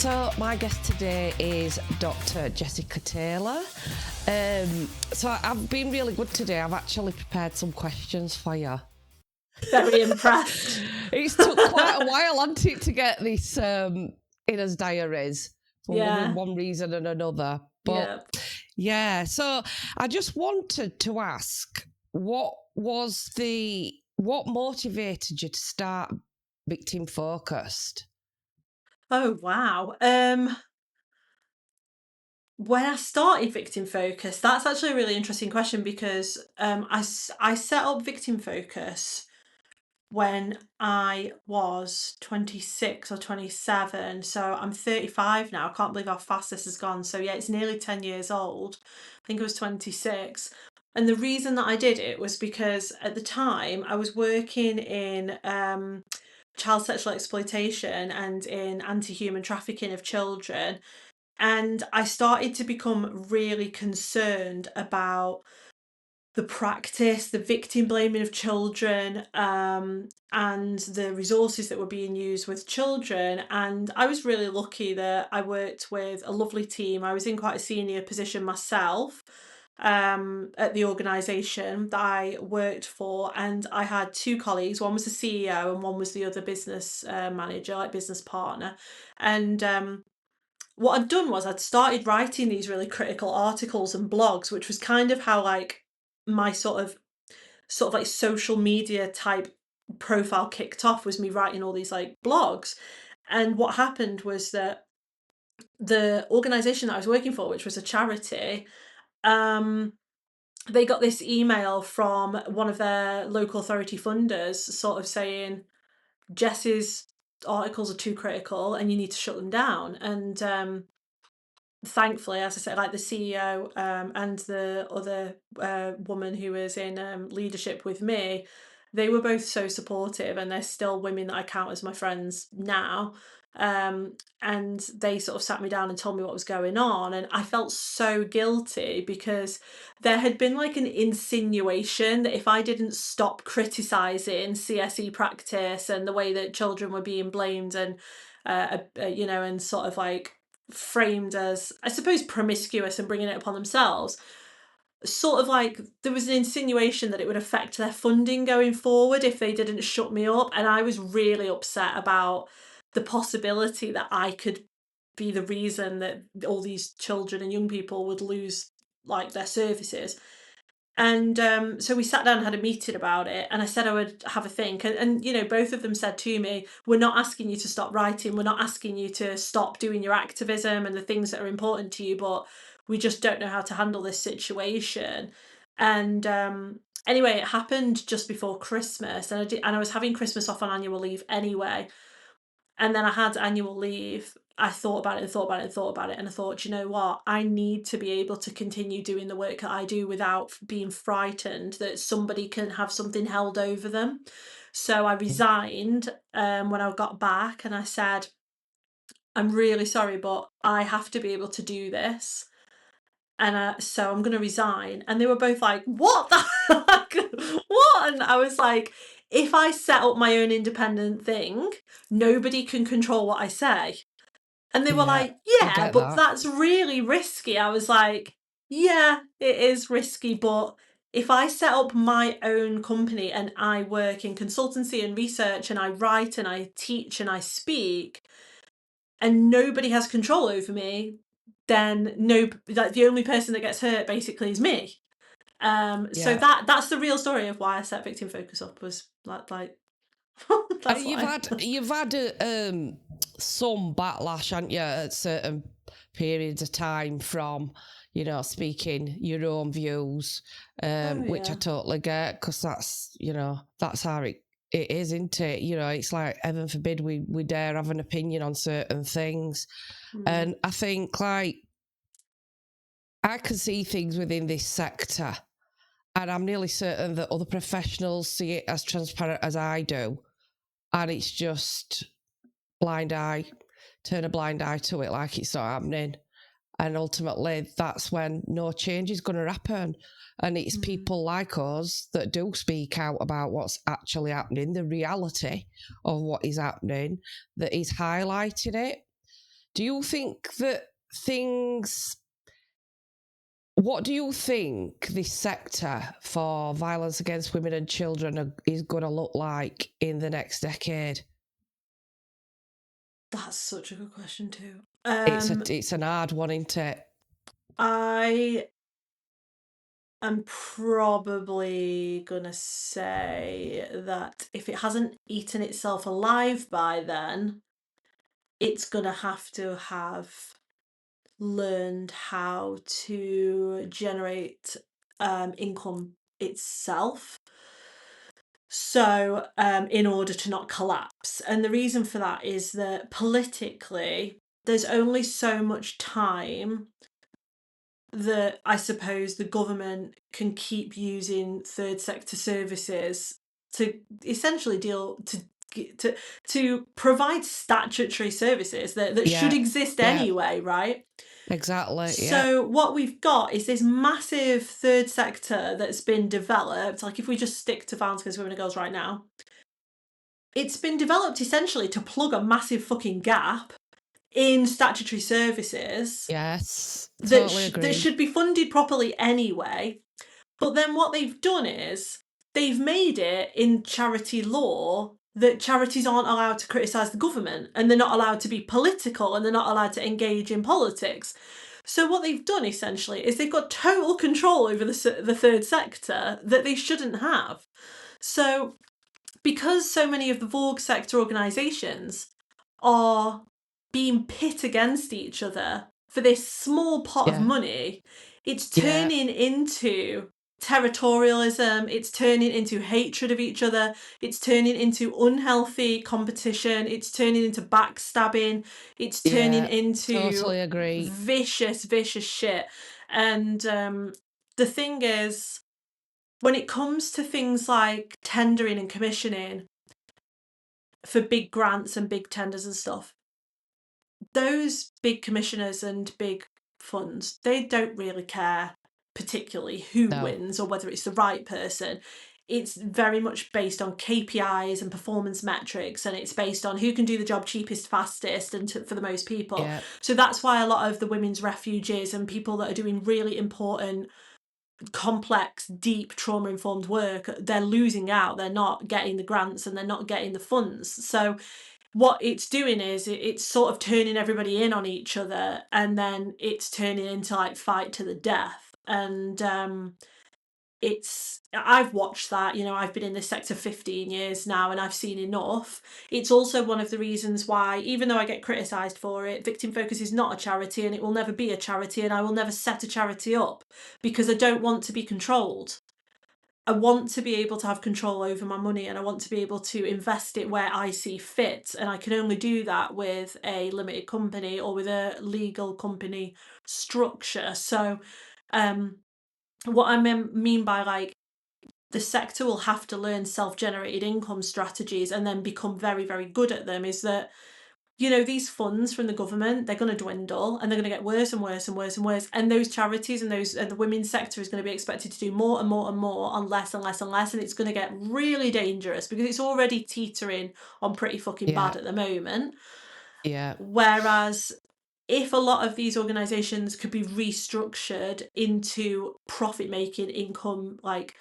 So my guest today is Dr. Jessica Taylor. So I've been really good today. I've actually prepared some questions for you. Very impressed. It's took quite a while, hasn't it, to get this in as diaries for one reason and another. But yeah, so I just wanted to ask, what motivated you to start Victim Focused? Oh, wow. When I started Victim Focus, that's actually a really interesting question because I set up Victim Focus when I was 26 or 27. So I'm 35 now. I can't believe how fast this has gone. So yeah, it's nearly 10 years old. I think I was 26. And the reason that I did it was because at the time I was working in child sexual exploitation and in anti-human trafficking of children. And I started to become really concerned about the practice, the victim blaming of children, and the resources that were being used with children. And I was really lucky that I worked with a lovely team. I was in quite a senior position myself at the organisation that I worked for, and I had two colleagues. One was the CEO and one was the other business manager, like business partner. And what I'd done was I'd started writing these really critical articles and blogs, which was kind of how like my sort of like social media type profile kicked off, was me writing all these like blogs. And what happened was that the organisation that I was working for, which was a charity, they got this email from one of their local authority funders sort of saying, Jess's articles are too critical and you need to shut them down. And thankfully, as I said, like the CEO and the other woman who was in leadership with me, they were both so supportive, and they're still women that I count as my friends now. And they sort of sat me down and told me what was going on, and I felt so guilty because there had been like an insinuation that if I didn't stop criticising CSE practice and the way that children were being blamed and and sort of like framed as, I suppose, promiscuous and bringing it upon themselves, sort of like there was an insinuation that it would affect their funding going forward if they didn't shut me up. And I was really upset about the possibility that I could be the reason that all these children and young people would lose like their services. And so we sat down and had a meeting about it, and I said I would have a think. And both of them said to me, we're not asking you to stop writing, we're not asking you to stop doing your activism and the things that are important to you, but we just don't know how to handle this situation. And anyway, it happened just before Christmas, and I was having Christmas off on annual leave anyway. And then I had annual leave. I thought about it and thought about it and thought about it. And I thought, you know what? I need to be able to continue doing the work that I do without being frightened that somebody can have something held over them. So I resigned when I got back, and I said, I'm really sorry, but I have to be able to do this. And so I'm going to resign. And they were both like, what the heck? What? And I was like, if I set up my own independent thing, nobody can control what I say. And they were like, yeah, but that's really risky. I was like, yeah, it is risky. But if I set up my own company and I work in consultancy and research and I write and I teach and I speak and nobody has control over me, then the only person that gets hurt basically is me. So that's the real story of why I set Victim Focus up, was like that's you've had some backlash, haven't you, at certain periods of time from speaking your own views, which I totally get, because that's how it is, isn't it? It's like, heaven forbid we dare have an opinion on certain things. And I think, like, I can see things within this sector, and I'm nearly certain that other professionals see it as transparent as I do. And it's just turn a blind eye to it like it's not happening. And ultimately, that's when no change is going to happen. And it's people like us that do speak out about what's actually happening, the reality of what is happening, that is highlighting it. Do you think that what do you think this sector for violence against women and children is going to look like in the next decade? That's such a good question too. It's an hard one, isn't it? I am probably gonna say that if it hasn't eaten itself alive by then, it's gonna have to have learned how to generate income itself. So, in order to not collapse. And the reason for that is that politically, there's only so much time that I suppose the government can keep using third sector services to essentially to provide statutory services that should exist anyway, right? Exactly. So what we've got is this massive third sector that's been developed. Like if we just stick to violence against women and girls right now, it's been developed essentially to plug a massive fucking gap in statutory services. Yes, totally agree. That should be funded properly anyway. But then what they've done is they've made it in charity law that charities aren't allowed to criticise the government, and they're not allowed to be political, and they're not allowed to engage in politics. So what they've done essentially is they've got total control over the third sector that they shouldn't have. So because so many of the Vogue sector organisations are being pit against each other for this small pot of money, it's turning into territorialism, it's turning into hatred of each other, it's turning into unhealthy competition, it's turning into backstabbing, it's turning into totally agree. vicious shit. And the thing is, when it comes to things like tendering and commissioning for big grants and big tenders and stuff, those big commissioners and big funds, they don't really care particularly who wins or whether it's the right person. It's very much based on KPIs and performance metrics, and it's based on who can do the job cheapest, fastest, and for the most people. So that's why a lot of the women's refuges and people that are doing really important, complex, deep, trauma-informed work, they're losing out. They're not getting the grants and they're not getting the funds. So what it's doing is it's sort of turning everybody in on each other, and then it's turning into like fight to the death. And I've watched that, I've been in this sector 15 years now, and I've seen enough. It's also one of the reasons why, even though I get criticised for it, Victim Focus is not a charity, and it will never be a charity, and I will never set a charity up, because I don't want to be controlled. I want to be able to have control over my money, and I want to be able to invest it where I see fit. And I can only do that with a limited company or with a legal company structure. So what I mean by like, the sector will have to learn self-generated income strategies and then become very, very good at them, is that these funds from the government, they're going to dwindle, and they're going to get worse and worse and worse and worse. And those charities and the women's sector is going to be expected to do more and more and more on less and less and less. And it's going to get really dangerous because it's already teetering on pretty fucking bad at the moment. Whereas if a lot of these organisations could be restructured into profit-making income, like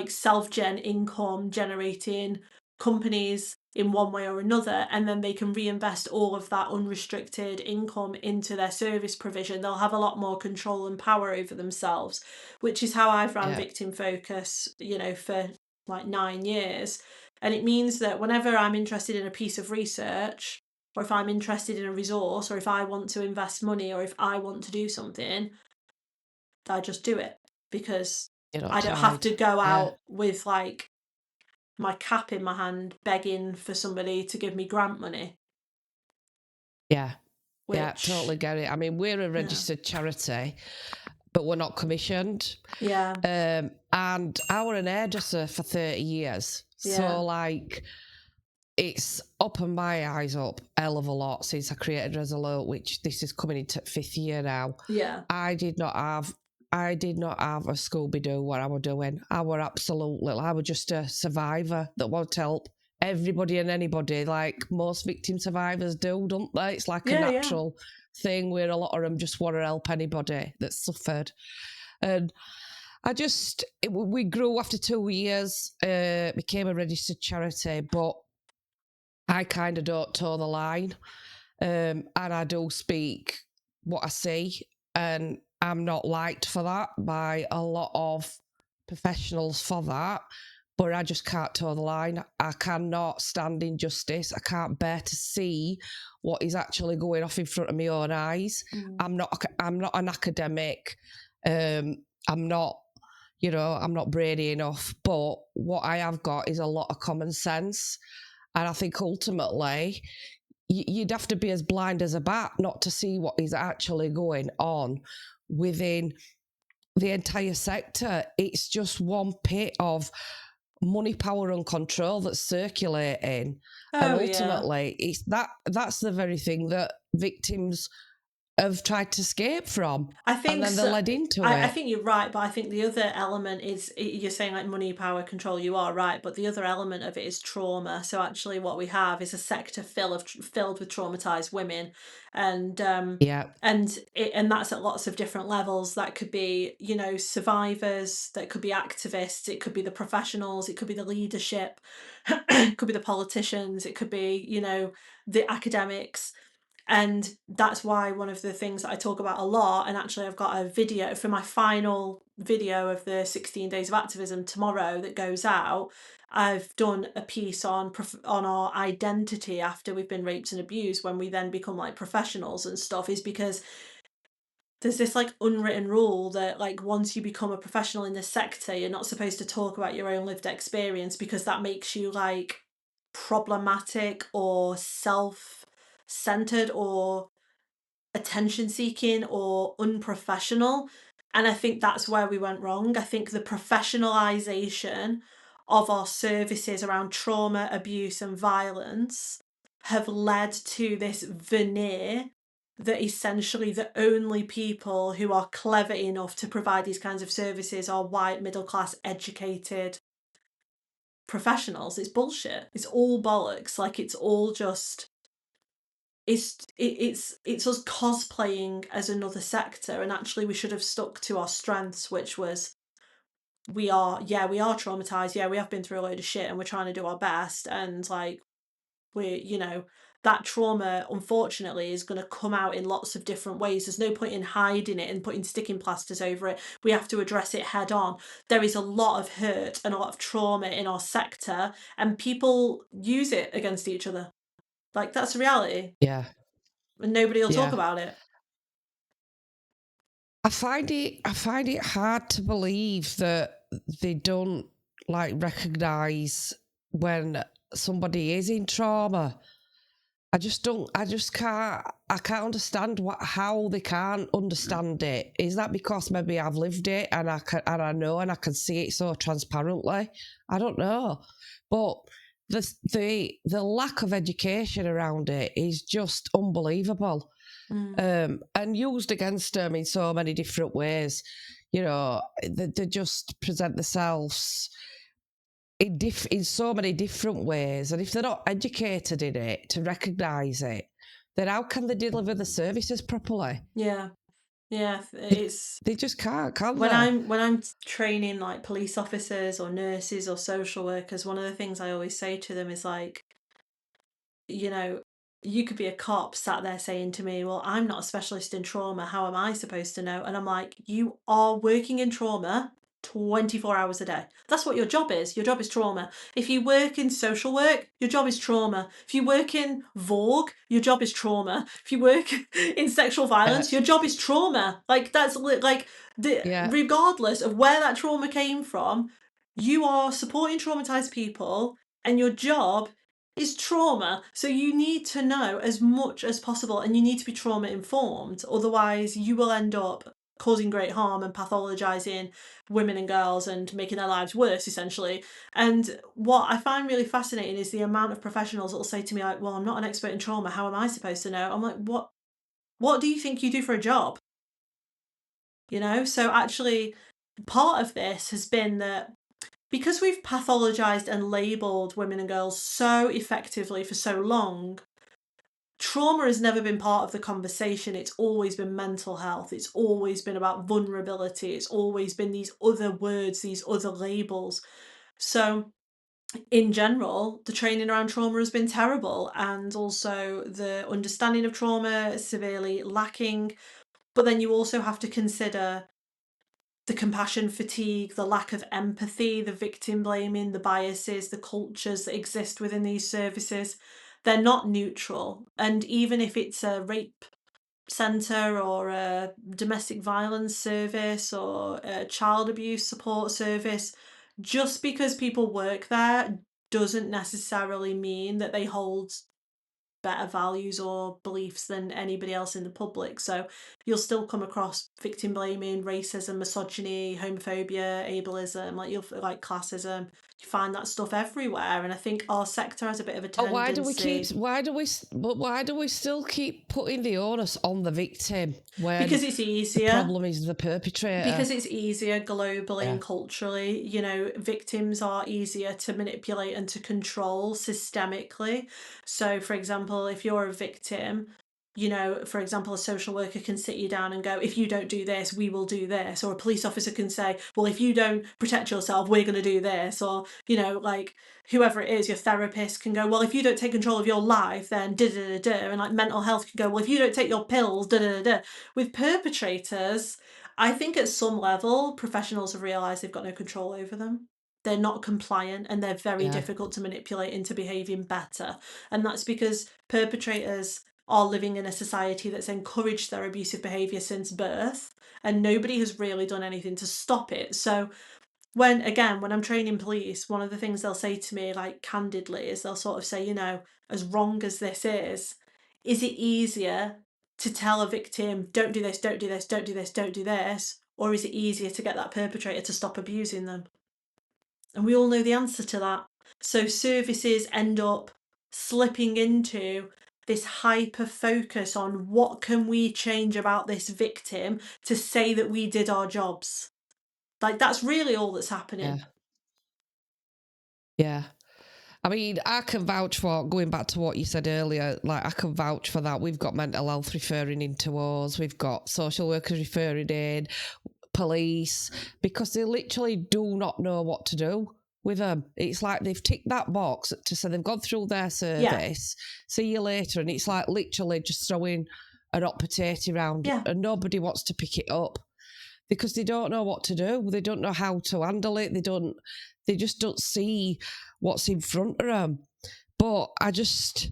self-gen income generating companies in one way or another, and then they can reinvest all of that unrestricted income into their service provision, they'll have a lot more control and power over themselves, which is how I've ran Victim Focus, for like 9 years. And it means that whenever I'm interested in a piece of research, or if I'm interested in a resource, or if I want to invest money, or if I want to do something, I just do it, because I don't have to go out with like my cap in my hand begging for somebody to give me grant money. Totally get it. I mean, we're a registered charity, but we're not commissioned. And I were an hairdresser for 30 years. So like, it's opened my eyes up a hell of a lot since I created Resolute, which this is coming into 5th year now. I did not have a Scooby-Doo what I was doing. I was just a survivor that wanted to help everybody and anybody, like most victim survivors do, don't they? It's like a Yeah, natural thing where a lot of them just want to help anybody that's suffered. And we grew after 2 years, became a registered charity, but I kind of don't toe the line. And I do speak what I see, and I'm not liked for that by a lot of professionals for that. But I just can't toe the line. I cannot stand injustice. I can't bear to see what is actually going off in front of my own eyes. I'm not an academic. I'm not, I'm not brainy enough. But what I have got is a lot of common sense. And I think ultimately, you'd have to be as blind as a bat not to see what is actually going on within the entire sector. It's just one pit of money, power and control that's circulating. And ultimately, it's that's the very thing that victims have tried to escape from. I think and then they're led into I it. think you're right, but I think the other element is you're saying like money, power, control. You are right, but the other element of it is trauma. So actually, what we have is a sector filled with traumatized women, and Yeah. and that's at lots of different levels. That could be survivors, that could be activists, it could be the professionals, it could be the leadership, it could be the politicians, it could be the academics. And that's why one of the things that I talk about a lot, and actually I've got a video for my final video of the 16 days of activism tomorrow that goes out. I've done a piece on our identity after we've been raped and abused, when we then become like professionals and stuff, is because there's this like unwritten rule that like once you become a professional in this sector, you're not supposed to talk about your own lived experience, because that makes you like problematic or self-centered or attention seeking or unprofessional. And I think that's where we went wrong. I think the professionalization of our services around trauma, abuse, and violence have led to this veneer that essentially the only people who are clever enough to provide these kinds of services are white, middle class, educated professionals. It's bullshit. It's all bollocks. Like, it's all just it's us cosplaying as another sector, and actually we should have stuck to our strengths, which was we are traumatized, we have been through a load of shit, and we're trying to do our best, and like we're that trauma unfortunately is going to come out in lots of different ways. There's no point in hiding it and putting sticking plasters over it. We have to address it head on. There is a lot of hurt and a lot of trauma in our sector, and people use it against each other. Like, that's the reality, Yeah. and nobody will talk Yeah. about it. I find it hard to believe that they don't like recognize when somebody is in trauma. I can't understand how they can't understand it. Is that because maybe I've lived it and I know and I can see it so transparently? I don't know. But the lack of education around it is just unbelievable. And used against them in so many different ways. They just present themselves in so many different ways, and if they're not educated in it to recognise it, then how can they deliver the services properly? Yeah, They, it's they just can't, can when they? I'm training like police officers or nurses or social workers, one of the things I always say to them is like, you know, you could be a cop sat there saying to me, well, I'm not a specialist in trauma. How am I supposed to know? And I'm like, you are working in trauma 24 hours a day. That's what your job is. Your job is trauma. If you work in social work, your job is trauma. If you work in Vogue, your job is trauma. If you work in sexual violence, your job is trauma. Like, that's like Yeah, regardless of where that trauma came from, you are supporting traumatized people, and your job is trauma. So you need to know as much as possible, and you need to be trauma informed. Otherwise, you will end up causing great harm and pathologizing women and girls and making their lives worse, essentially. And what I find really fascinating is the amount of professionals that will say to me, like, well, I'm not an expert in trauma. How am I supposed to know? I'm like, what do you think you do for a job? So actually, part of this has been that because we've pathologized and labeled women and girls so effectively for so long, trauma has never been part of the conversation. It's always been mental health. It's always been about vulnerability. It's always been these other words, these other labels. So, in general, the training around trauma has been terrible, and also the understanding of trauma is severely lacking. But then you also have to consider the compassion fatigue, the lack of empathy, the victim blaming, the biases, the cultures that exist within these services. They're not neutral. And even if it's a rape centre or a domestic violence service or a child abuse support service, just because people work there doesn't necessarily mean that they hold better values or beliefs than anybody else in the public. So you'll still come across victim blaming, racism, misogyny, homophobia, ableism, like classism. You find that stuff everywhere, and I think our sector has a bit of a But tendency. why do we still keep putting the onus on the victim when Because it's the easier. problem is the perpetrator? Because it's easier globally Yeah. and culturally. You know, victims are easier to manipulate and to control systemically. So, for example, if you're a victim, you know, for example, a social worker can sit you down and go, if you don't do this, we will do this. Or a police officer can say, well, if you don't protect yourself, we're going to do this. Or, you know, like whoever it is, your therapist can go, well, if you don't take control of your life, then da da da da. And like mental health can go, well, if you don't take your pills, da da da da. With perpetrators, I think at some level, professionals have realised they've got no control over them. They're not compliant and they're very Yeah. difficult to manipulate into behaving better. And that's because perpetrators are living in a society that's encouraged their abusive behaviour since birth, and nobody has really done anything to stop it. So when I'm training police, one of the things they'll say to me, like candidly, is they'll sort of say, you know, as wrong as this is it easier to tell a victim, don't do this, don't do this, don't do this, don't do this? Or is it easier to get that perpetrator to stop abusing them? And we all know the answer to that. So services end up slipping into this hyper focus on what can we change about this victim to say that we did our jobs. Like that's really all that's happening. Yeah. Yeah. I mean, I can vouch for, going back to what you said earlier, like I can vouch for that. We've got mental health referring into us, we've got social workers referring in, police, because they literally do not know what to do with them. It's like they've ticked that box to say they've gone through their service, see you later, and it's like literally just throwing a hot potato around and nobody wants to pick it up because they don't know what to do. They don't know how to handle it. They just don't see what's in front of them. But I just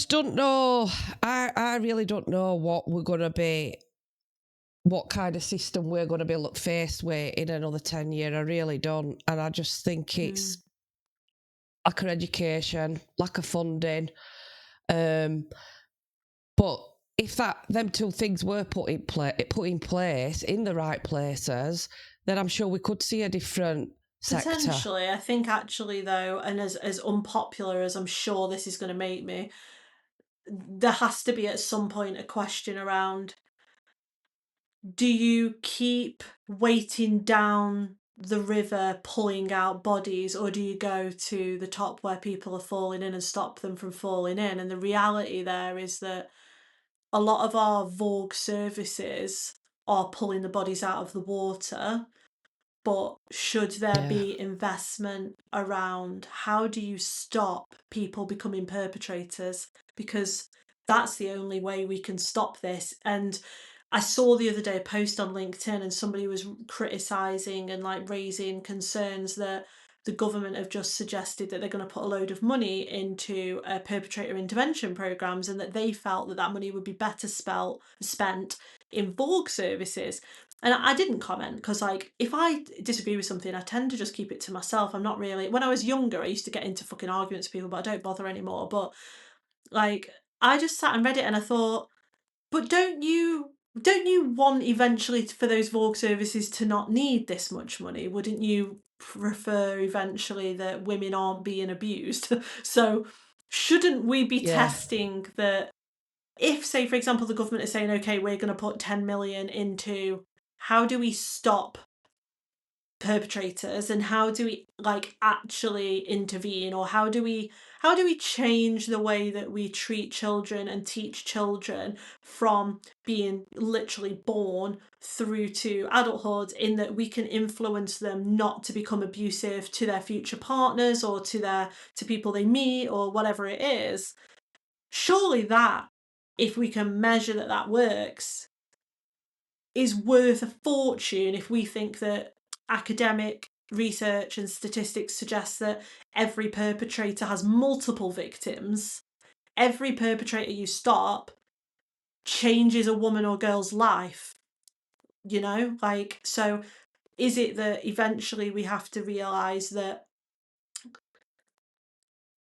don't know. I really don't know what we're going to be, what kind of system we're going to be faced with in another 10 years. I really don't. And I just think it's lack of education, lack of funding. But if them two things were put in place in the right places, then I'm sure we could see a different sector. Potentially. I think actually though, and as unpopular as I'm sure this is going to make me, there has to be at some point a question around, do you keep waiting down the river pulling out bodies, or do you go to the top where people are falling in and stop them from falling in? And the reality there is that a lot of our Vogue services are pulling the bodies out of the water. But should there be investment around how do you stop people becoming perpetrators? Because that's the only way we can stop this. And I saw the other day a post on LinkedIn and somebody was criticising and like raising concerns that the government have just suggested that they're going to put a load of money into perpetrator intervention programs, and that they felt that money would be better spent in Vogue services. And I didn't comment because, like, if I disagree with something, I tend to just keep it to myself. I'm not really. When I was younger, I used to get into fucking arguments with people, but I don't bother anymore. But like, I just sat and read it, and I thought, but don't you want eventually for those Vogue services to not need this much money? Wouldn't you prefer eventually that women aren't being abused? So shouldn't we be testing that? If, say, for example, the government is saying, okay, we're going to put 10 million into how do we stop perpetrators, and how do we like actually intervene, or how do we change the way that we treat children and teach children from being literally born through to adulthood, in that we can influence them not to become abusive to their future partners or to people they meet or whatever it is. Surely that, if we can measure that that works, is worth a fortune if we think that academic research and statistics suggest that every perpetrator has multiple victims. Every perpetrator you stop changes a woman or girl's life, you know? Like, so is it that eventually we have to realise that,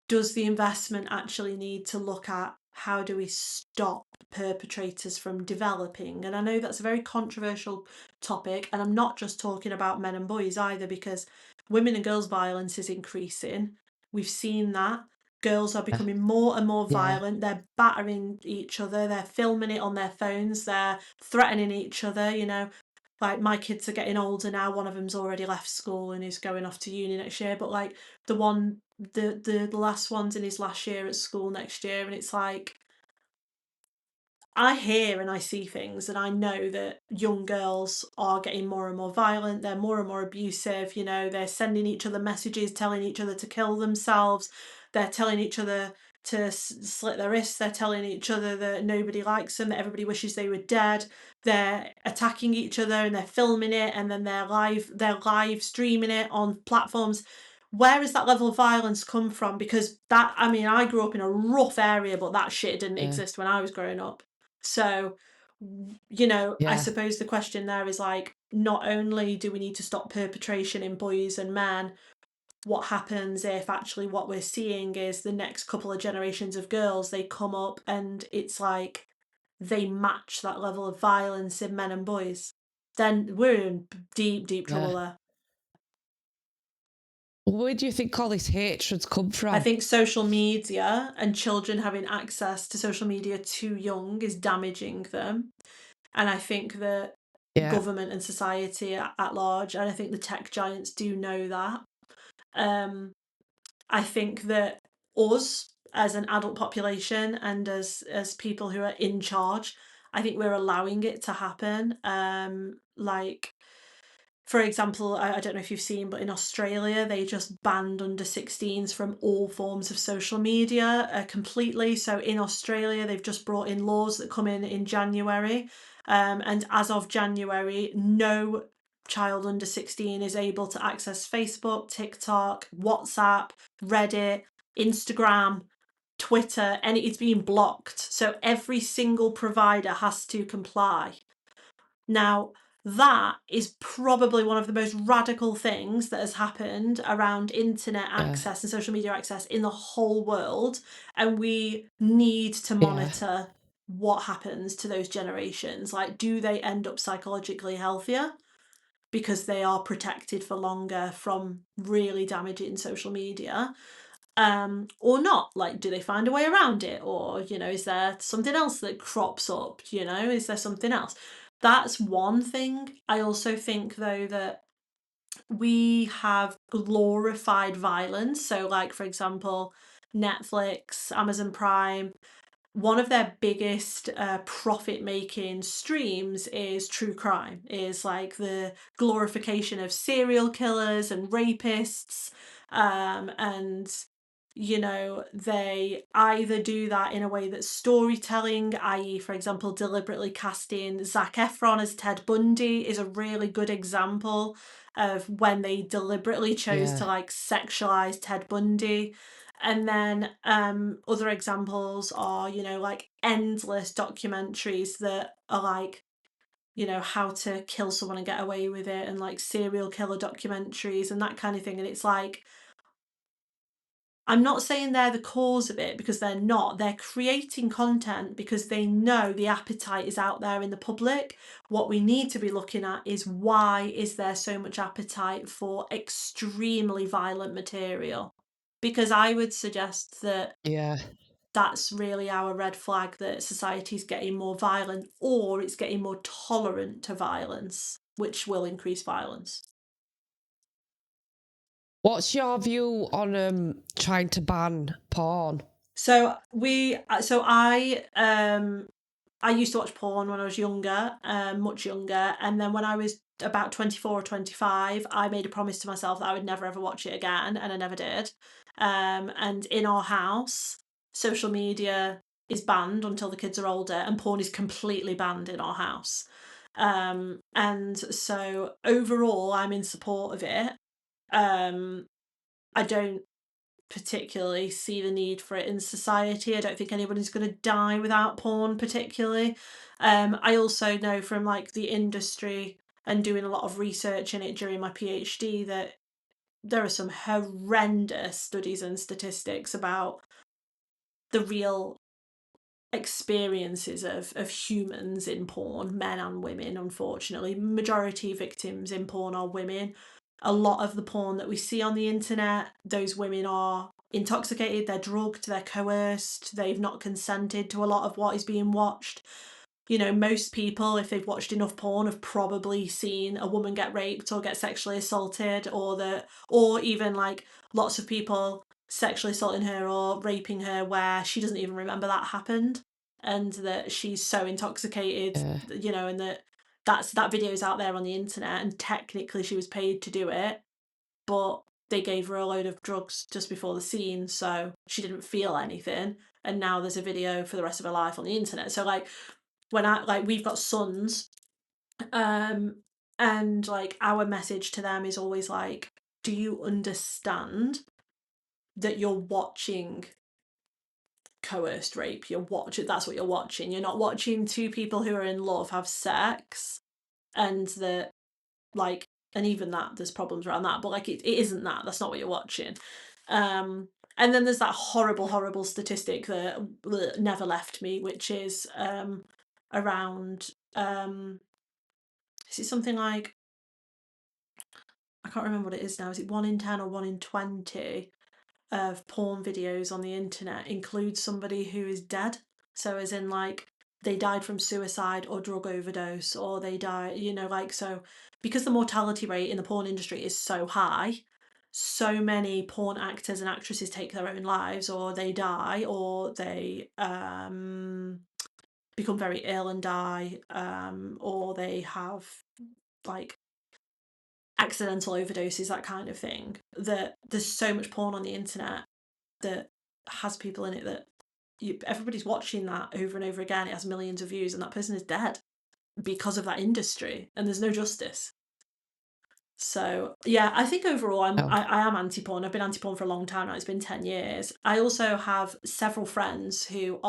does the investment actually need to look at how do we stop perpetrators from developing? And I know that's a very controversial topic, and I'm not just talking about men and boys either, because women and girls violence is increasing. We've seen that. Girls are becoming more and more Yeah. violent. They're battering each other. They're filming it on their phones. They're threatening each other, you know. Like, my kids are getting older now. One of them's already left school and is going off to uni next year. But like the last one's in his last year at school next year, and it's like, I hear and I see things, and I know that young girls are getting more and more violent. They're more and more abusive. You know, they're sending each other messages, telling each other to kill themselves. They're telling each other to slit their wrists. They're telling each other that nobody likes them, that everybody wishes they were dead. They're attacking each other, and they're filming it, and then they're live streaming it on platforms. Where has that level of violence come from? Because that, I mean, I grew up in a rough area, but that shit didn't exist when I was growing up. So, you know, I Yeah. suppose the question there is like, not only do we need to stop perpetration in boys and men, what happens if actually what we're seeing is the next couple of generations of girls, they come up and it's like they match that level of violence in men and boys? Then we're in deep, deep Yeah. trouble there. Where do you think all this hatred's come I from? think social media and children having access to social media too young is damaging them. And I think that Yeah. government and society at large, and I think the tech giants do know that. I think that us as an adult population and as people who are in charge, I think we're allowing it to happen. Like, for example, I don't know if you've seen, but in Australia, they just banned under 16s from all forms of social media completely. So in Australia, they've just brought in laws that come in January. And as of January, no child under 16 is able to access Facebook, TikTok, WhatsApp, Reddit, Instagram, Twitter, and it's being blocked. So every single provider has to comply. Now, that is probably one of the most radical things that has happened around internet access and social media access in the whole world. And we need to monitor what happens to those generations. Like, do they end up psychologically healthier because they are protected for longer from really damaging social media? Or not? Like, do they find a way around it? Or, you know, is there something else that crops up? You know, is there something else? That's one thing. I also think, though, that we have glorified violence. So, like, for example, Netflix, Amazon Prime, one of their biggest profit making streams is true crime, is like the glorification of serial killers and rapists. And you know, they either do that in a way that's storytelling, i.e., for example, deliberately casting Zac Efron as Ted Bundy is a really good example of when they deliberately chose to like sexualize Ted Bundy. And then other examples are, you know, like endless documentaries that are like, you know, how to kill someone and get away with it, and like serial killer documentaries and that kind of thing. And it's like, I'm not saying they're the cause of it, because they're not. They're creating content because they know the appetite is out there in the public. What we need to be looking at is, why is there so much appetite for extremely violent material? Because I would suggest that Yeah. that's really our red flag, that society's getting more violent, or it's getting more tolerant to violence, which will increase violence. What's your view on trying to ban porn? So I used to watch porn when I was younger, much younger, and then when I was about 24 or 25, I made a promise to myself that I would never ever watch it again, and I never did. And in our house, social media is banned until the kids are older, and porn is completely banned in our house. And so overall, I'm in support of it. I don't particularly see the need for it in society. I don't think anybody's going to die without porn particularly. I also know from like the industry and doing a lot of research in it during my PhD that there are some horrendous studies and statistics about the real experiences of humans in porn, men and women. Unfortunately, majority victims in porn are women. A lot of the porn that we see on the internet, those women are intoxicated, they're drugged, they're coerced, they've not consented to a lot of what is being watched. You know, most people, if they've watched enough porn, have probably seen a woman get raped or get sexually assaulted, or even like lots of people sexually assaulting her or raping her where she doesn't even remember that happened, and that she's so intoxicated, Yeah. you know, and that video's out there on the internet, and technically she was paid to do it, but they gave her a load of drugs just before the scene, so she didn't feel anything, and now there's a video for the rest of her life on the internet. So like we've got sons, and like our message to them is always like, do you understand that you're watching coerced rape? That's what you're watching. You're not watching two people who are in love have sex, and that like, and even that there's problems around that, but like it isn't that. That's not what you're watching. And then there's that horrible statistic that never left me, which is around is it something like, I can't remember what it is now. Is it 1 in 10 or 1 in 20 of porn videos on the internet include somebody who is dead? So as in like they died from suicide or drug overdose, or they die, you know, like, so because the mortality rate in the porn industry is so high, so many porn actors and actresses take their own lives, or they die, or they become very ill and die, or they have like accidental overdoses, that kind of thing. That there's so much porn on the internet that has people in it that everybody's watching that over and over again. It has millions of views, and that person is dead because of that industry, and there's no justice. So yeah, I think overall Oh. I am anti-porn. I've been anti-porn for a long time now. It's been 10 years. I also have several friends who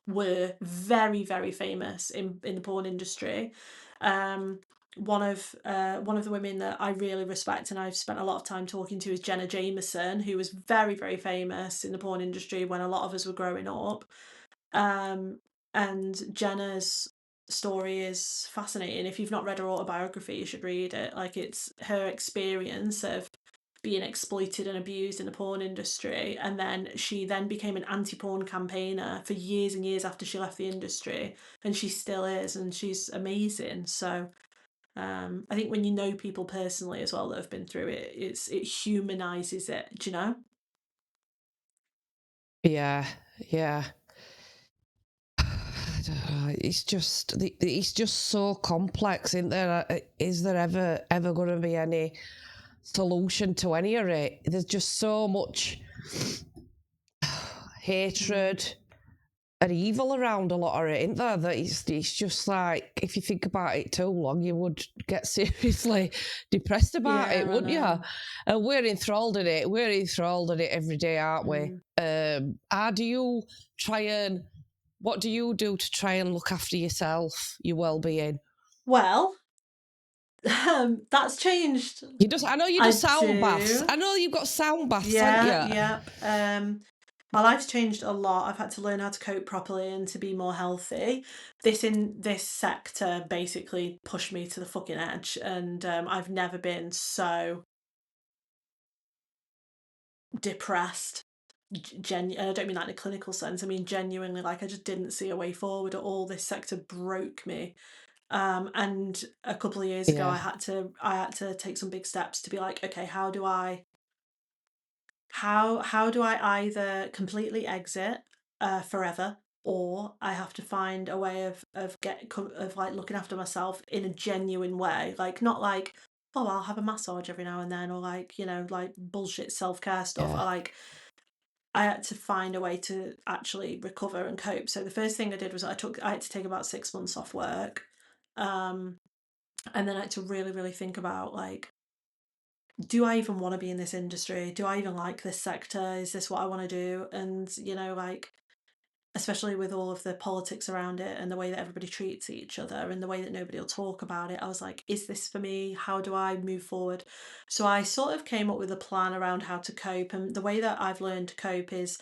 were very, very famous in the porn industry. Um, one of the women that I really respect and I've spent a lot of time talking to is Jenna Jameson, who was very, very famous in the porn industry when a lot of us were growing up. Um, and Jenna's story is fascinating. If you've not read her autobiography, you should read it. Like, it's her experience of being exploited and abused in the porn industry, and then she then became an anti-porn campaigner for years and years after she left the industry, and she still is, and she's amazing. So I think when you know people personally as well that have been through it, it humanizes it, do you know? Yeah, yeah. I don't know. It's just so complex, isn't there? Is there ever going to be any solution to any of it? There's just so much hatred and evil around a lot of it, isn't there? That it's just like, if you think about it too long, you would get seriously depressed about Yeah, it, I wouldn't you? know. And we're enthralled in it. We're enthralled in it every day, aren't we? How do you try and what do you do to try and look after yourself, your well-being? Well, that's changed. I know you do I sound baths. do. I know you've got sound baths, haven't Yeah, you? yep. My life's changed a lot. I've had to learn how to cope properly and to be more healthy. This sector basically pushed me to the fucking edge, and I've never been so depressed. I don't mean that in a clinical sense. I mean genuinely, like I just didn't see a way forward at all. This sector broke me. And a couple of years ago, Yeah. I had to take some big steps to be like, okay, how do I how do I either completely exit forever, or I have to find a way of like looking after myself in a genuine way, like not like, oh, I'll have a massage every now and then, or like, like bullshit self-care stuff. Yeah. I had to find a way to actually recover and cope. So the first thing I did was I had to take about 6 months off work. Um, and then I had to really, really think about like, do I even want to be in this industry? Do I even like this sector? Is this what I want to do? And, like, especially with all of the politics around it and the way that everybody treats each other and the way that nobody will talk about it, I was like, is this for me? How do I move forward? So I sort of came up with a plan around how to cope. And the way that I've learned to cope is,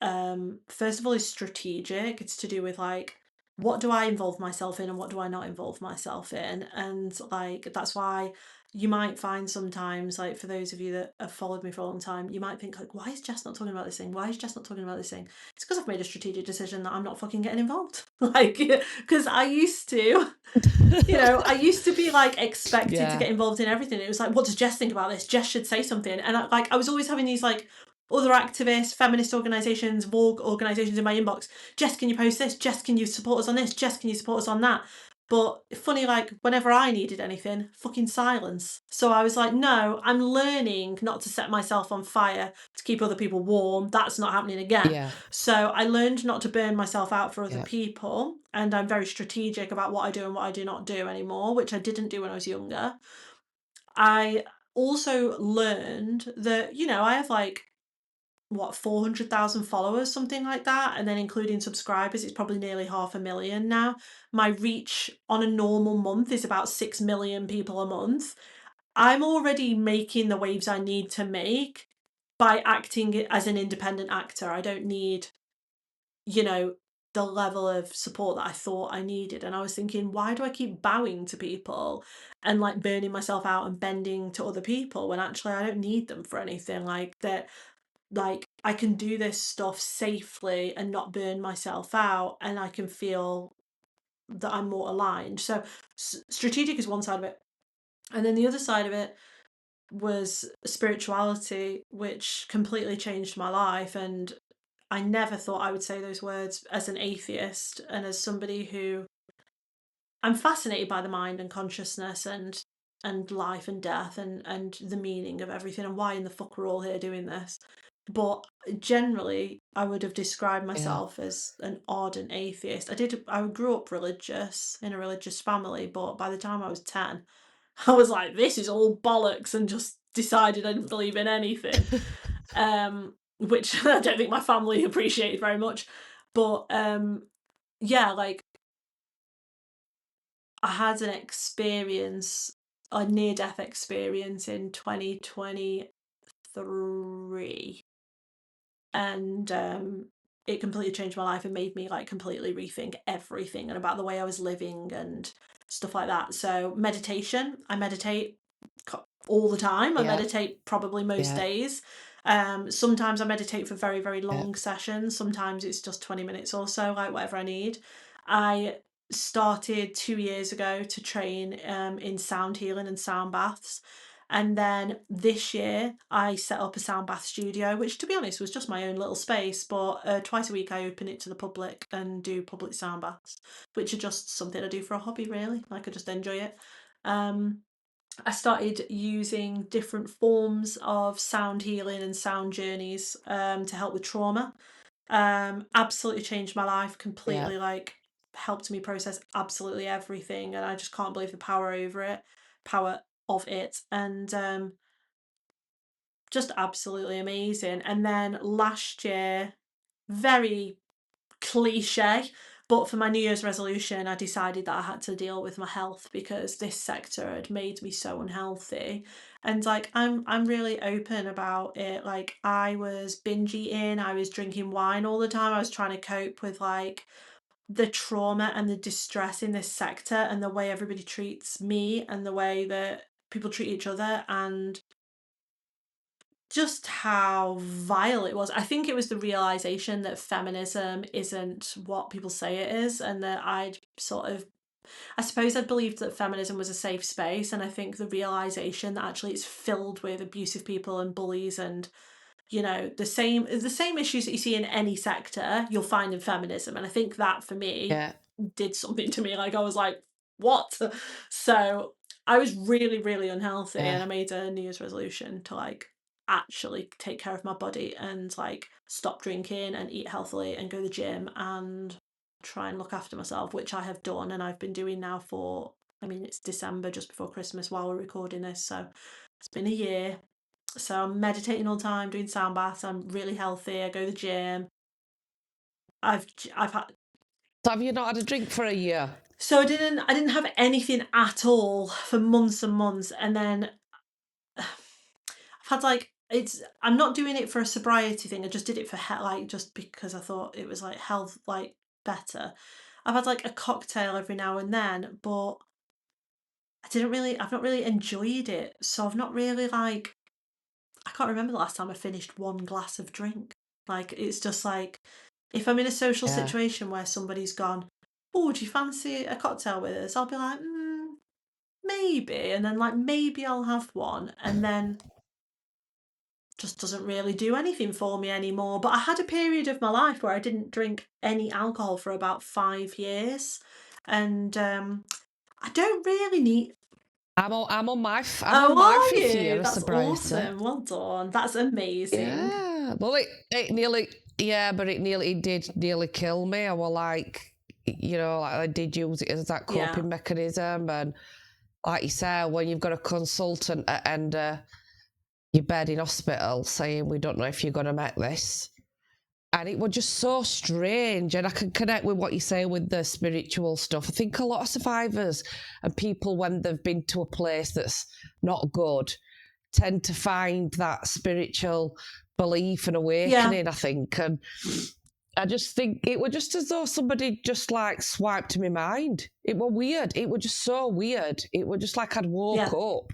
first of all, is strategic. It's to do with like, what do I involve myself in and what do I not involve myself in? And like, that's why you might find sometimes, like, for those of you that have followed me for a long time, you might think like, why is Jess not talking about this thing? Why is Jess not talking about this thing? It's because I've made a strategic decision that I'm not fucking getting involved. Like, because I used to, I used to be like expected to Yeah. get involved in everything. It was like, what does Jess think about this? Jess should say something. And I was always having these like other activists, feminist organisations, Vogue organisations in my inbox. Jess, can you post this? Jess, can you support us on this? Jess, can you support us on that? But funny, like, whenever I needed anything, fucking silence. So I was like, no, I'm learning not to set myself on fire to keep other people warm. That's not happening again. Yeah. So I learned not to burn myself out for other Yeah. people. And I'm very strategic about what I do and what I do not do anymore, which I didn't do when I was younger. I also learned that, I have like, what, 400,000 followers, something like that, and then including subscribers, it's probably nearly 500,000 now. My reach on a normal month is about 6 million people a month. I'm already making the waves I need to make by acting as an independent actor. I don't need, the level of support that I thought I needed. And I was thinking, why do I keep bowing to people and like burning myself out and bending to other people when actually I don't need them for anything? Like that, like I can do this stuff safely and not burn myself out, and I can feel that I'm more aligned. So strategic is one side of it. And then the other side of it was spirituality, which completely changed my life. And I never thought I would say those words as an atheist and as somebody who, I'm fascinated by the mind and consciousness and life and death and the meaning of everything and why in the fuck we're all here doing this. But generally, I would have described Yeah. myself as an ardent atheist. I grew up religious in a religious family, but by the time I was 10, I was like, this is all bollocks, and just decided I didn't believe in anything. Which I don't think my family appreciated very much. But yeah, like I had an experience, a near death experience in 2023, and it completely changed my life and made me like completely rethink everything and about the way I was living and stuff like that. So meditation, I meditate all the time. I Yeah. meditate probably most Yeah. days. Sometimes I meditate for very, very Yeah. long sessions. Sometimes it's just 20 minutes or so, like whatever I need. I started 2 years ago to train in sound healing and sound baths. And then this year, I set up a sound bath studio, which to be honest was just my own little space. But twice a week, I open it to the public and do public sound baths, which are just something I do for a hobby, really. Like I just enjoy it. I started using different forms of sound healing and sound journeys to help with trauma. Absolutely changed my life Yeah. completely, like helped me process absolutely everything, and I just can't believe the power of it, and just absolutely amazing. And then last year, very cliche, but for my New Year's resolution, I decided that I had to deal with my health because this sector had made me so unhealthy. And like I'm really open about it. Like I was binge eating, I was drinking wine all the time. I was trying to cope with like the trauma and the distress in this sector and the way everybody treats me and the way that people treat each other, and just how vile it was. I think it was the realization that feminism isn't what people say it is, and that I suppose I'd believed that feminism was a safe space, and I think the realization that actually it's filled with abusive people and bullies and you know, the same issues that you see in any sector, you'll find in feminism. And I think that for me Yeah. did something to me. Like I was like, what? So I was really, really unhealthy, Yeah. and I made a New Year's resolution to like actually take care of my body and like stop drinking and eat healthily and go to the gym and try and look after myself, which I have done and I've been doing now for, I mean, it's December just before Christmas while we're recording this. So it's been a year. So I'm meditating all the time, doing sound baths. I'm really healthy. I go to the gym. I've had So have you not had a drink for a year? so I didn't have anything at all for months and months, and then I've had like I'm not doing it for a sobriety thing. I just did it for like just because I thought it was like health like better. I've had like a cocktail every now and then, but I've not really enjoyed it. So I've not really like I can't remember the last time I finished one glass of drink. Like it's just like if I'm in a social Yeah. situation where somebody's gone, "Oh, do you fancy a cocktail with us?" I'll be like, maybe, and then like maybe I'll have one, and then just doesn't really do anything for me anymore. But I had a period of my life where I didn't drink any alcohol for about 5 years, and I don't really need. I'm on Oh, my are fifth year you? of That's sobriety. awesome. Well done. That's amazing. Yeah. Well, it nearly, yeah, but it did nearly kill me. I was like, like I did use it as that Yeah. coping mechanism. And like you said, when you've got a consultant and your bed in hospital saying, we don't know if you're going to make this. And it was just so strange. And I can connect with what you say with the spiritual stuff. I think a lot of survivors and people, when they've been to a place that's not good, tend to find that spiritual belief and awakening, I think. And I just think it was just as though somebody just like swiped my mind. It was weird. It was just so weird. It was just like I'd woke up.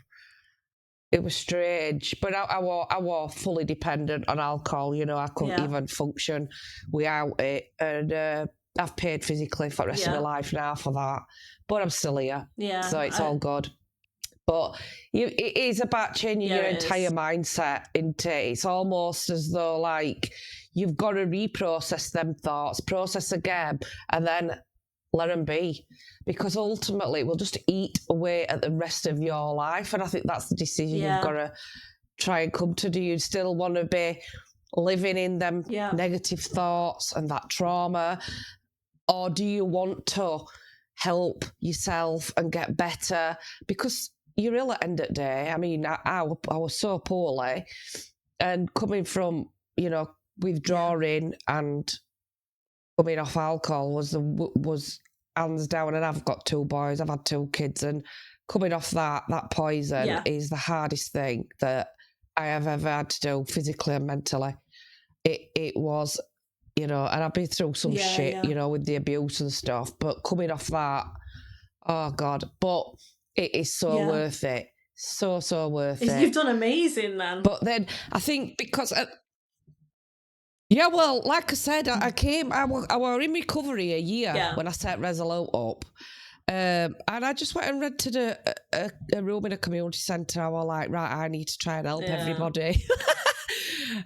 It was strange, but I was fully dependent on alcohol. I couldn't even function without it, and I've paid physically for the rest of my life now for that. But I'm still here, so it's all good. But it is about changing your entire mindset into it. It's almost as though like you've got to reprocess them thoughts, process again, and then let them be. Because ultimately it will just eat away at the rest of your life. And I think that's the decision you've got to try and come to. Do you still want to be living in them negative thoughts and that trauma? Or do you want to help yourself and get better? Because you're ill at the end of the day. I mean, I was so poorly, and coming from, withdrawing and coming off alcohol was hands down. And I've got 2 boys, I've had 2 kids, and coming off that poison is the hardest thing that I have ever had to do physically and mentally. It was, and I've been through some shit, with the abuse and stuff, but coming off that, oh God, but it is so worth it. So worth it. You've done amazing then. But then I think because... yeah, well, like I said, I were in recovery a year when I set Resolute up. And I just went and rented a room in a community centre. I was like, right, I need to try and help everybody.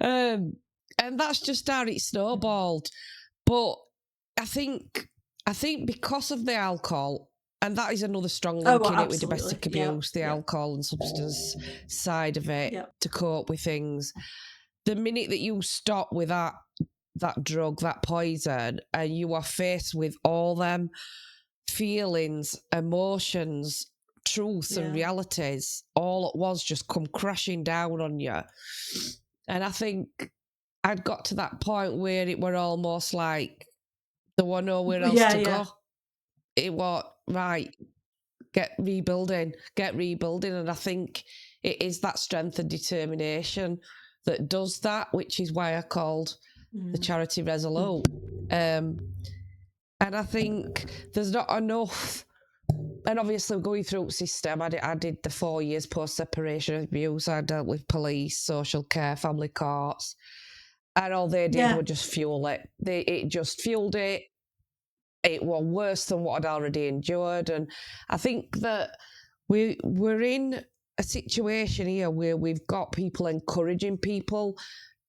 And that's just how it snowballed. But I think because of the alcohol, and that is another strong link in it with domestic abuse, the alcohol and substance side of it to cope with things. The minute that you stop with that drug, that poison, and you are faced with all them feelings, emotions, truths and realities all at once just come crashing down on you. And I think I'd got to that point where it were almost like there were nowhere else to go. It was, right, get rebuilding. And I think it is that strength and determination that does that, which is why I called the charity Resolute. And I think there's not enough. And obviously going through the system, I did the 4 years post-separation abuse. I dealt with police, social care, family courts. And all they did was just fuel it. It just fueled it. It was worse than what I'd already endured. And I think that we're in a situation here where we've got people encouraging people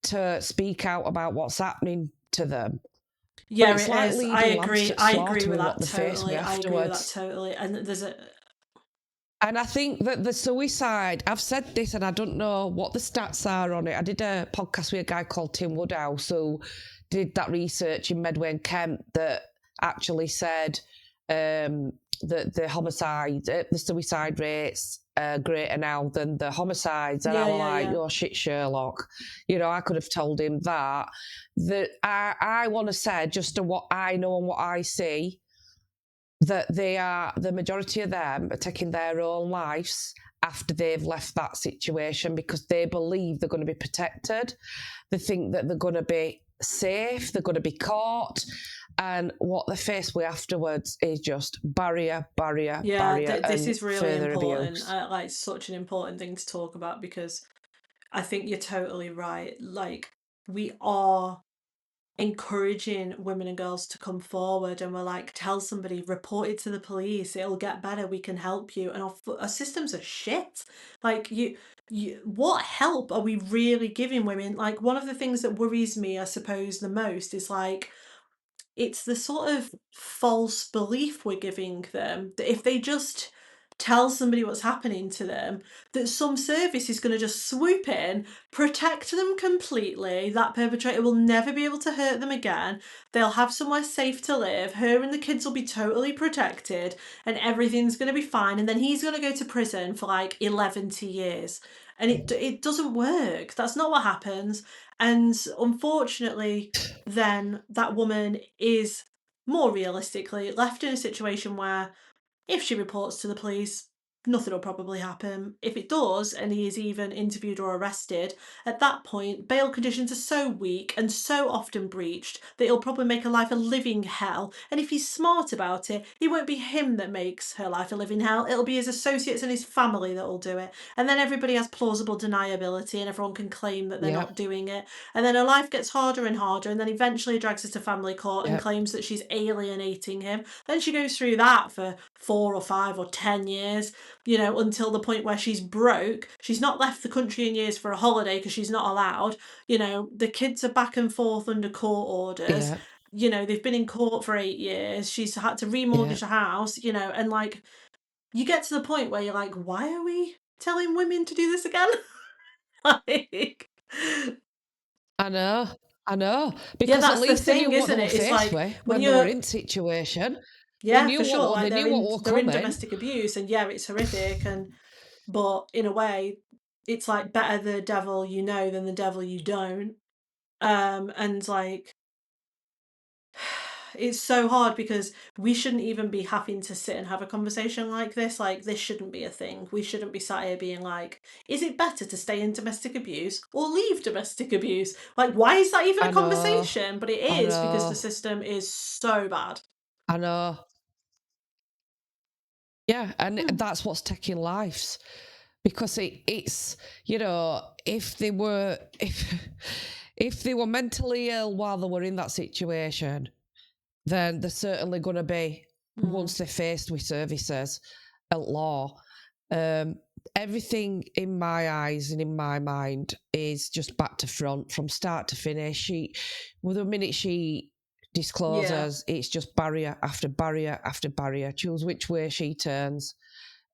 to speak out about what's happening to them. Yeah, it's it like is. leading lambs to I slaughter agree with with that what they face me totally. I agree with that afterwards. totally. And there's a And I think that the suicide, I've said this and I don't know what the stats are on it. I did a podcast with a guy called Tim Woodhouse who did that research in Medway and Kent that actually said that the homicide, the suicide rates are greater now than the homicides. And I was like, yeah. oh shit, Sherlock. You know, I could have told him that. That I want to say, just to what I know and what I see, that the majority of them are taking their own lives after they've left that situation because they believe they're going to be protected. They think that they're going to be safe, they're going to be caught, and what they're faced with afterwards is just barrier, this and is really further important. abuse. Like, it's such an important thing to talk about because I think you're totally right. Like, we are encouraging women and girls to come forward, and we're like, tell somebody, report it to the police, it'll get better, we can help you. And our systems are shit. Like, you what help are we really giving women? Like, one of the things that worries me, I suppose, the most is like, it's the sort of false belief we're giving them that if they just tell somebody what's happening to them, that some service is going to just swoop in, protect them completely, that perpetrator will never be able to hurt them again, they'll have somewhere safe to live, her and the kids will be totally protected, and everything's going to be fine, and then he's going to go to prison for like 11 years. And it doesn't work. That's not what happens. And unfortunately, then that woman is more realistically left in a situation where if she reports to the police, nothing will probably happen. If it does, and he is even interviewed or arrested, at that point, bail conditions are so weak and so often breached that it'll probably make her life a living hell. And if he's smart about it, it won't be him that makes her life a living hell. It'll be his associates and his family that will do it. And then everybody has plausible deniability and everyone can claim that they're not doing it. And then her life gets harder and harder, and then eventually drags her to family court and claims that she's alienating him. Then she goes through that for 4 or 5 or 10 years, you know, until the point where she's broke. She's not left the country in years for a holiday because she's not allowed. You know, the kids are back and forth under court orders. You know, they've been in court for 8 years. She's had to remortgage a house, you know, and like, you get to the point where you're like, why are we telling women to do this again? Like, I know. yeah, Because at that's the least they knew thing, what they isn't were it? It's faced like with when when they were you're, in situation. They yeah, knew for sure, like they knew what were they're in coming. domestic abuse, and yeah, it's horrific, and but in a way, it's like better the devil you know than the devil you don't. And like, it's so hard because we shouldn't even be having to sit and have a conversation like this. Like, this shouldn't be a thing. We shouldn't be sat here being like, is it better to stay in domestic abuse or leave domestic abuse? Like, why is that even I a know. conversation? But it I is because the know. system is so bad. I know. Yeah, and that's what's taking lives. Because it's, you know, if they were mentally ill while they were in that situation, then they're certainly going to be, once they're faced with services at law. Everything in my eyes and in my mind is just back to front from start to finish. The minute she discloses, it's just barrier after barrier after barrier. Choose which way she turns.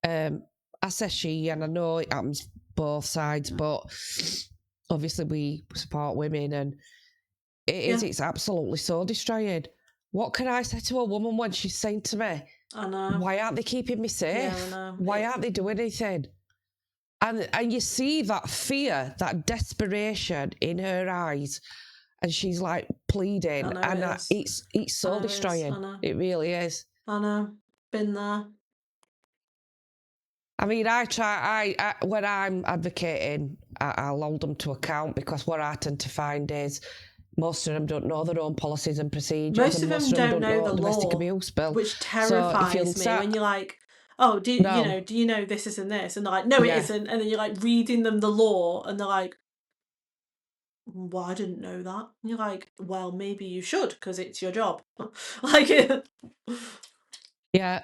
I say she, and I know it happens both sides, but obviously we support women, and it's absolutely so destroying. What can I say to a woman when she's saying to me, I know. why aren't they keeping me safe? Yeah, I know. Why aren't they doing anything? And you see that fear, that desperation in her eyes, and she's like pleading, I know and it is. it's so destroying. I know. It really is. I know. Been there. I mean, I when I'm advocating, I'll hold them to account, because what I tend to find is most of them don't know their own policies and procedures, Most and of them most of them don't don't know know the domestic law, abuse bill. which So if you terrifies me start, when you're like, oh, do no, you know this isn't this? And they're like, no, it yeah, isn't. And then you're like reading them the law, and they're like, well, I didn't know that. And you're like, well, maybe you should, because it's your job. Like, yeah.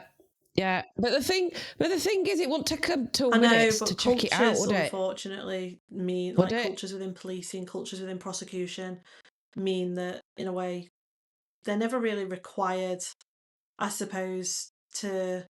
Yeah, but the thing is, it won't take them 2 I know, minutes but to check it out, cultures, would it? unfortunately, mean Would like it? cultures within policing, cultures within prosecution, mean that in a way they're never really required, I suppose, to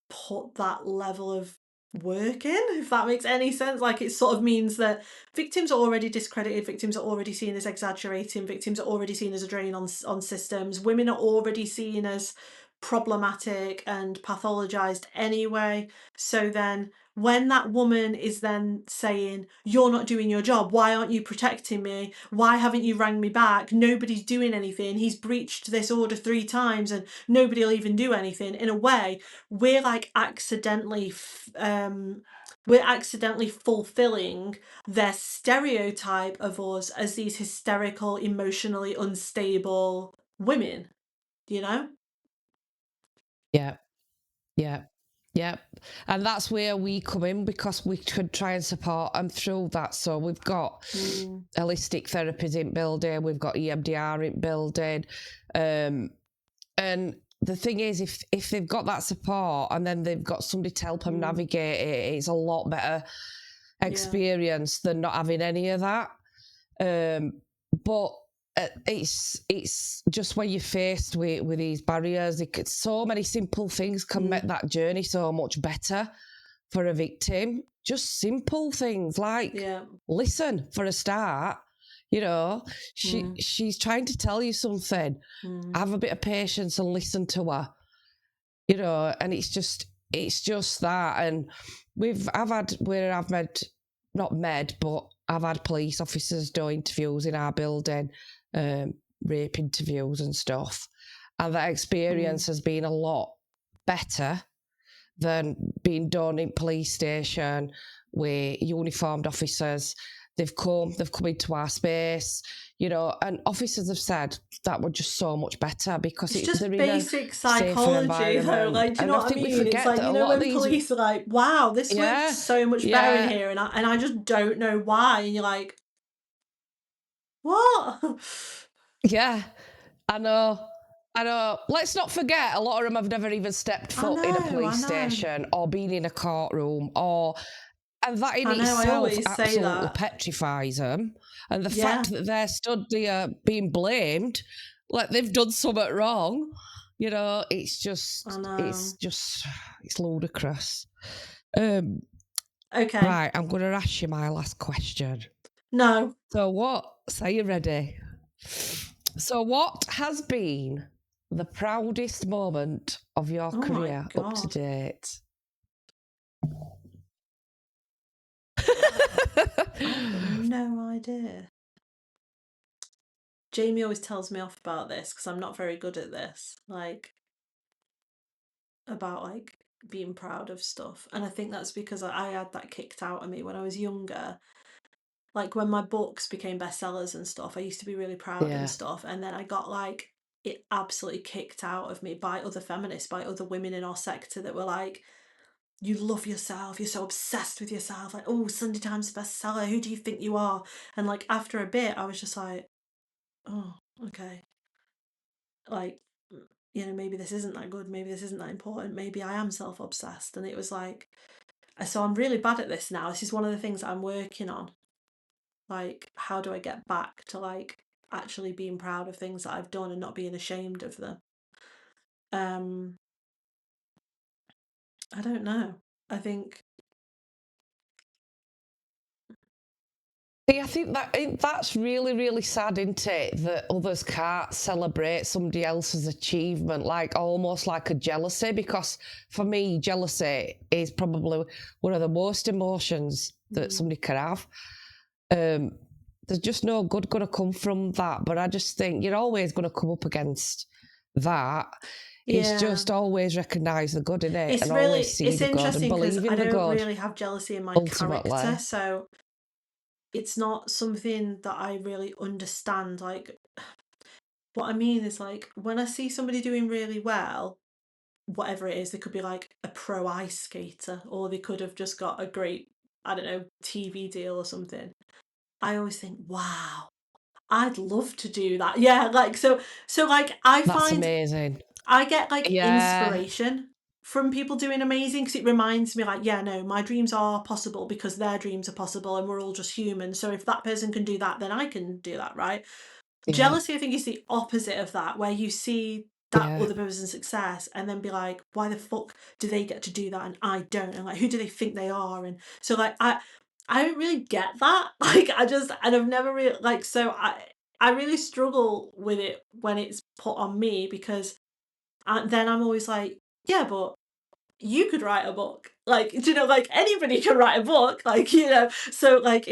put that level of work in, if that makes any sense. Like, it sort of means that victims are already discredited, victims are already seen as exaggerating, victims are already seen as a drain on systems, women are already seen as problematic and pathologized anyway. So then when that woman is then saying, "You're not doing your job, why aren't you protecting me, why haven't you rang me back, nobody's doing anything, he's breached this order 3 times and nobody will even do anything," in a way we're like we're accidentally fulfilling their stereotype of us as these hysterical, emotionally unstable women, you know? Yeah, yeah, yeah. And that's where we come in, because we could try and support them through that. So we've got holistic therapies in building, we've got EMDR in building, and the thing is, if they've got that support and then they've got somebody to help them navigate it, it's a lot better experience than not having any of that. But it's just when you're faced with these barriers, so many simple things can make that journey so much better for a victim. Just simple things like listen, for a start. You know, she's trying to tell you something. Have a bit of patience and listen to her. You know, and it's just that. And I've had police officers do interviews in our building, rape interviews and stuff, and that experience has been a lot better than being done in police station with uniformed officers. They've come into our space, you know, and officers have said that were just so much better because It's just they're in a basic safer psychology, though. environment. Like, do you And know I what I think we mean? It's forget like, that you a know, lot of when these, police are like, "Wow, this worked yeah, so much better in here," and I just don't know why. And you're like, "What?" yeah, I know. Let's not forget, a lot of them have never even stepped foot in a police I know. station or been in a courtroom, and that in I know, I itself always say absolutely that. petrifies them. And the Yeah. fact that they're stood there being blamed, like they've done something wrong, you know, I know. it's ludicrous. Okay. Right, I'm going to ask you my last question. No. So you ready? So what has been the proudest moment of your Oh my career up to God. date? I've got no idea. Jamie always tells me off about this because I'm not very good at this. Like, about like being proud of stuff. And I think that's because I had that kicked out of me when I was younger. Like when my books became bestsellers and stuff, I used to be really proud and Yeah. stuff. And then I got like it absolutely kicked out of me by other feminists, by other women in our sector that were like, "You love yourself, you're so obsessed with yourself, like, oh, Sunday Times bestseller, who do you think you are?" And like after a bit, I was just like, "Oh, okay." Like, you know, maybe this isn't that good, maybe this isn't that important, maybe I am self-obsessed. And it was like, so I'm really bad at this now. This is one of the things that I'm working on. Like, how do I get back to like actually being proud of things that I've done and not being ashamed of them? Um, I don't know. I think See, I think that's really, really sad, isn't it? That others can't celebrate somebody else's achievement, like almost like a jealousy. Because for me, jealousy is probably one of the worst emotions that somebody can have. There's just no good going to come from that. But I just think you're always going to come up against that. It's yeah. just always recognise the good in it and always see It's the good and interesting because believe I in the don't good. really have jealousy in my character, Ultimately, so it's not something that I really understand. Like, what I mean is like when I see somebody doing really well, whatever it is, they could be like a pro ice skater, or they could have just got a great, I don't know, TV deal or something. I always think, wow, I'd love to do that. Yeah, like, so like, I That's find amazing. I get, like, Yeah. inspiration from people doing amazing because it reminds me, like, yeah, no, my dreams are possible because their dreams are possible and we're all just human. So if that person can do that, then I can do that, right? Yeah. Jealousy, I think, is the opposite of that, where you see that Yeah. other person's success and then be like, why the fuck do they get to do that and I don't? And like, who do they think they are? And so, like, I don't really get that. Like, and I've never really, like, so I really struggle with it when it's put on me because then I'm always like, yeah, but you could write a book. Like, do you know, like, anybody can write a book. Like, so like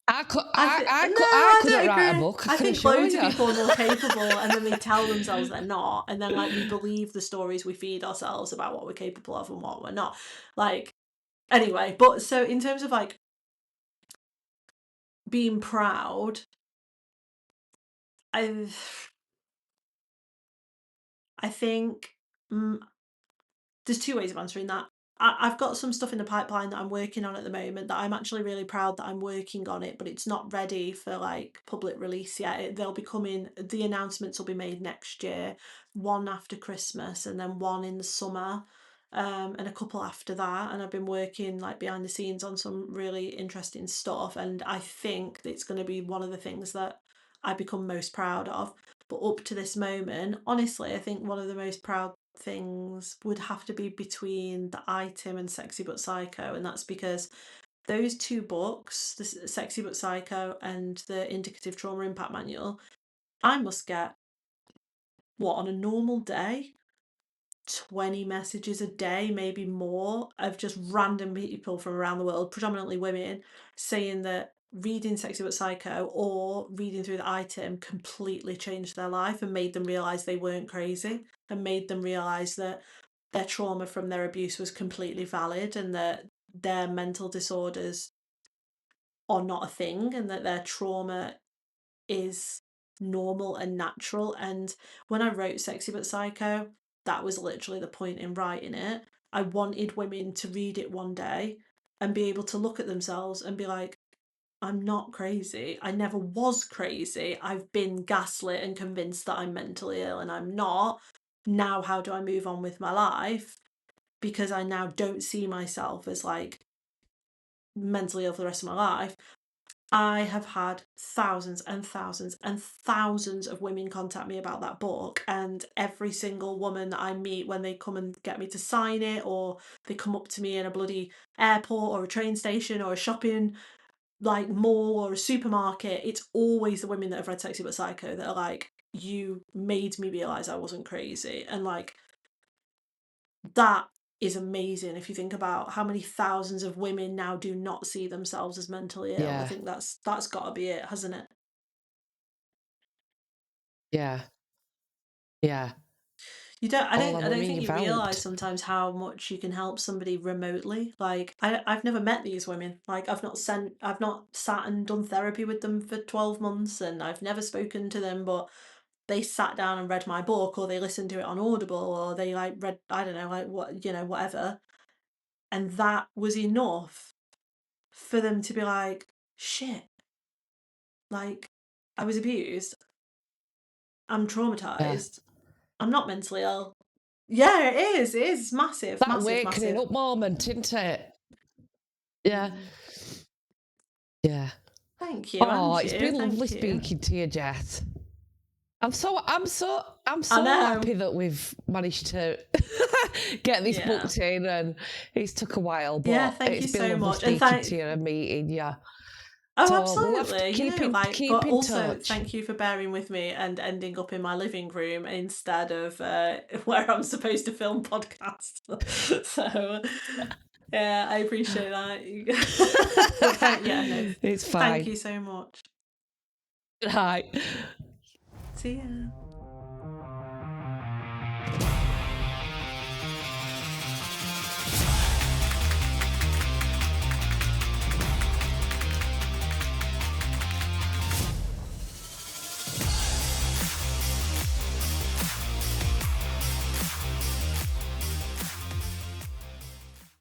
I I couldn't don't write a agree. book, I I can think assure loads of you. people are more capable and then they tell themselves they're not. And then, like, we believe the stories we feed ourselves about what we're capable of and what we're not. Like, anyway, but so in terms of like being proud, I I think there's two ways of answering that. I've got some stuff in the pipeline that I'm working on at the moment that I'm actually really proud that I'm working on it, but it's not ready for like public release yet. They'll be coming, the announcements will be made next year, one after Christmas and then one in the summer, and a couple after that. And I've been working like behind the scenes on some really interesting stuff. And I think it's going to be one of the things that I become most proud of. But up to this moment, honestly, I think one of the most proud things would have to be between the Item and Sexy But Psycho, and that's because those two books, the Sexy But Psycho and the Indicative Trauma Impact Manual, I must get, what, on a normal day, 20 messages a day, maybe more, of just random people from around the world, predominantly women, saying that reading Sexy But Psycho or reading through the Item completely changed their life and made them realise they weren't crazy and made them realise that their trauma from their abuse was completely valid and that their mental disorders are not a thing and that their trauma is normal and natural. And when I wrote Sexy But Psycho, that was literally the point in writing it. I wanted women to read it one day and be able to look at themselves and be like, I'm not crazy. I never was crazy. I've been gaslit and convinced that I'm mentally ill and I'm not. Now, how do I move on with my life? Because I now don't see myself as like mentally ill for the rest of my life. I have had thousands and thousands and thousands of women contact me about that book, and every single woman that I meet when they come and get me to sign it, or they come up to me in a bloody airport or a train station or a shopping like mall or a supermarket, it's always the women that have read Sexy But Psycho that are like, you made me realise I wasn't crazy. And like, that is amazing if you think about how many thousands of women now do not see themselves as mentally ill. I Yeah. think that's got to be it, hasn't it? Yeah. Yeah. I All don't our think you realize revamped. sometimes how much you can help somebody remotely. Like I've never met these women. Like I've not sat and done therapy with them for 12 months and I've never spoken to them, but they sat down and read my book or they listened to it on Audible or they like read, I don't know, like what, whatever. And that was enough for them to be like, shit, like I was abused, I'm Yeah. traumatized, I'm not mentally ill. Yeah, it is massive, That massive, wakening massive. up moment, isn't it? Yeah. Mm. Yeah. Thank you, and Oh, it's you, been lovely thank you. speaking to you, Jess. I'm so I know. happy that we've managed to get this Yeah. booked in, and it's took a while, Yeah, but thank it's you been so lovely much. And speaking to you and meeting you. oh, So we'll have to absolutely. Like, keep but in also touch. thank you for bearing with me and ending up in my living room instead of where I'm supposed to film podcasts. So, yeah, I appreciate that. But yeah, no, It's thank fine. you so much. Right. See ya.